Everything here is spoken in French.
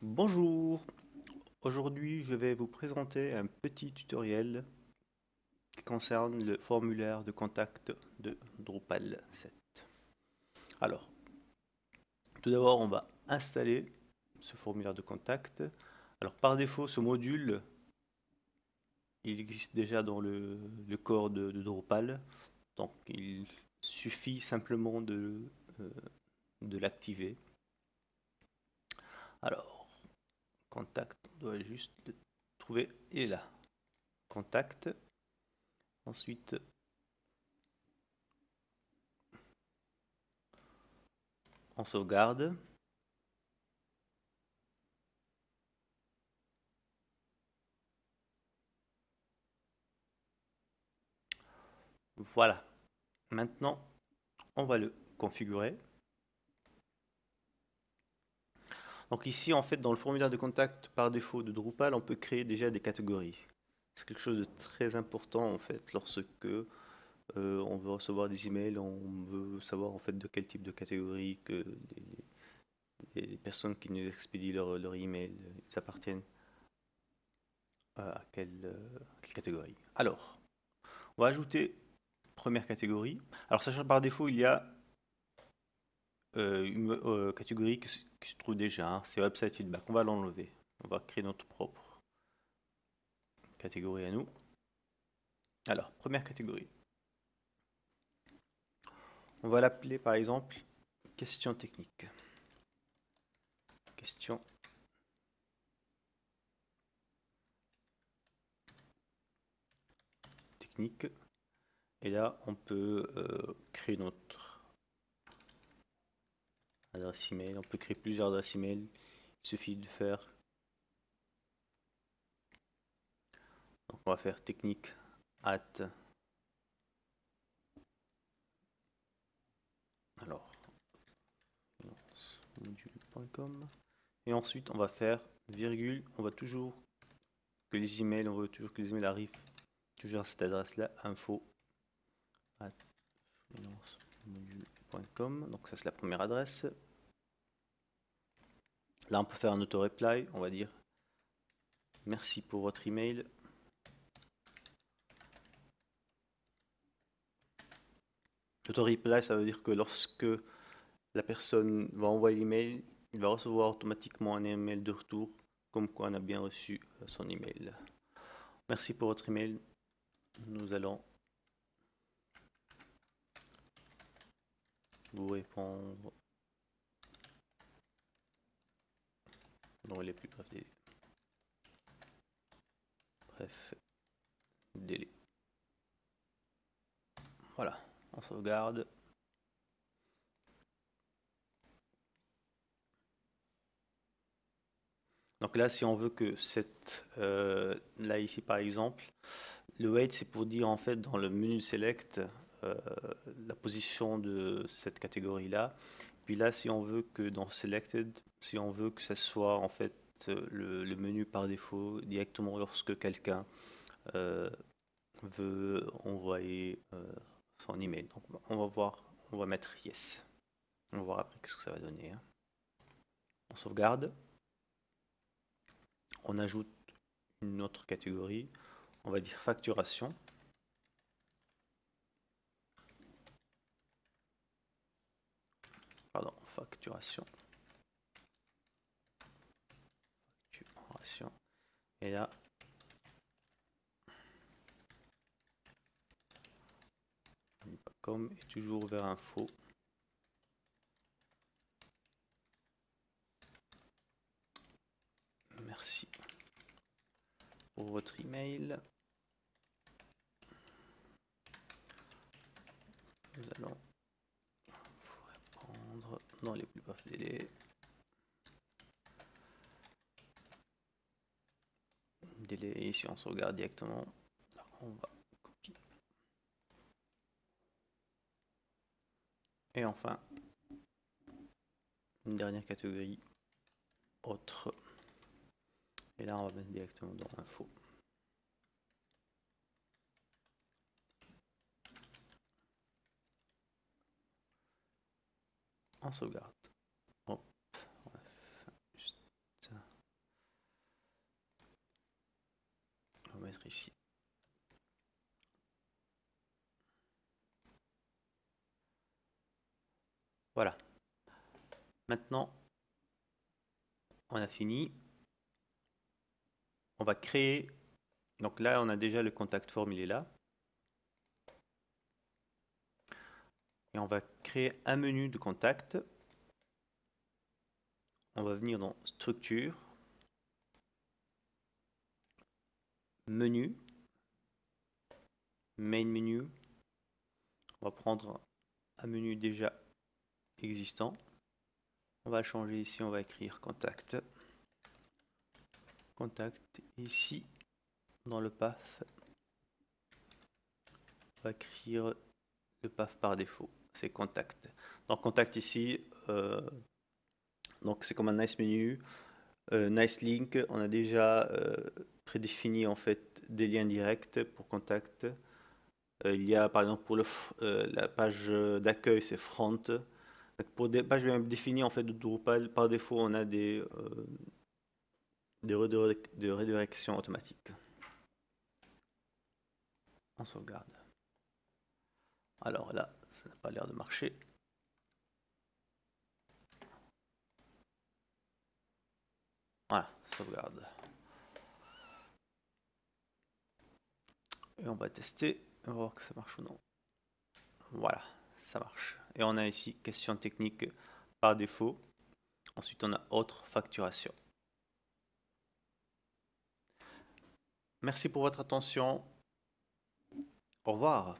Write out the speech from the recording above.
Bonjour, aujourd'hui je vais vous présenter un petit tutoriel qui concerne le formulaire de contact de Drupal 7. Alors, tout d'abord on va installer ce formulaire de contact. Alors par défaut ce module il existe déjà dans le corps de Drupal, donc il suffit simplement euh, de l'activer. Alors, contact, on doit juste le trouver, il est là. Contact. Ensuite, on sauvegarde. Voilà. Maintenant, on va le configurer. Donc ici, en fait, dans le formulaire de contact par défaut de Drupal, on peut créer déjà des catégories. C'est quelque chose de très important en fait lorsque on veut recevoir des emails, on veut savoir en fait de quel type de catégorie que les personnes qui nous expédient leur email, ils appartiennent à quelle catégorie. Alors, on va ajouter première catégorie. Alors sachant que par défaut, il y a une catégorie qui se trouve déjà, hein, c'est website feedback. On va l'enlever. On va créer notre propre catégorie à nous. Alors, première catégorie. On va l'appeler par exemple question technique. Question technique. Et là, on peut créer notre adresse email. On peut créer plusieurs adresses email. Il suffit de faire. Donc, on va faire technique at. Alors, module.com. Et ensuite, on va faire virgule. On va toujours que les emails, on veut toujours que les emails arrivent toujours à cette adresse-là, info at freelancemodule.com. Donc ça c'est la première adresse. Là on peut faire un auto-reply, on va dire merci pour votre email. Auto-reply ça veut dire que lorsque la personne va envoyer l'email, il va recevoir automatiquement un email de retour comme quoi on a bien reçu son email. Merci pour votre email. Nous allons vous répondre dans les plus brefs délais. Bref, délai. Voilà, on sauvegarde. Donc là, si on veut que cette, là ici par exemple, le weight c'est pour dire en fait dans le menu select euh, la position de cette catégorie là. Puis là, si on veut que dans selected, si on veut que ça soit en fait le menu par défaut directement lorsque quelqu'un euh, veut envoyer son email. Donc on va voir, on va mettre yes. On va voir après qu'est-ce que ça va donner, hein. On sauvegarde. On ajoute une autre catégorie. On va dire facturation. Pardon, facturation. Facturation. Et là, comme et toujours vers info. Merci pour votre email. Nous allons vous répondre dans les plus brefs délais. Délai, ici on sauvegarde directement. Là, on va copier. Et enfin, une dernière catégorie, autre. Et là, on va mettre directement dans info. On sauvegarde. Hop, on va faire juste ça. ici. Voilà. Maintenant, on a fini. On va créer. Donc là, on a déjà le contact form, il est là. Et on va créer un menu de contact. On va venir dans structure, menu, main menu. On va prendre un menu déjà existant. On va changer ici, on va écrire contact. Contact ici dans le path. On va écrire le path par défaut, c'est contact. Donc contact ici, donc c'est comme un nice menu, nice link. On a déjà prédéfini en fait des liens directs pour contact. Il y a par exemple pour la page d'accueil, c'est front. Pour des pages bien définies en fait de Drupal, par défaut, on a des redirections automatiques. On sauvegarde. Alors là, ça n'a pas l'air de marcher. Voilà, sauvegarde. Et on va tester, on va voir que ça marche ou non. Voilà, ça marche. Et on a ici question technique par défaut. Ensuite, on a autre facturation. Merci pour votre attention. Au revoir.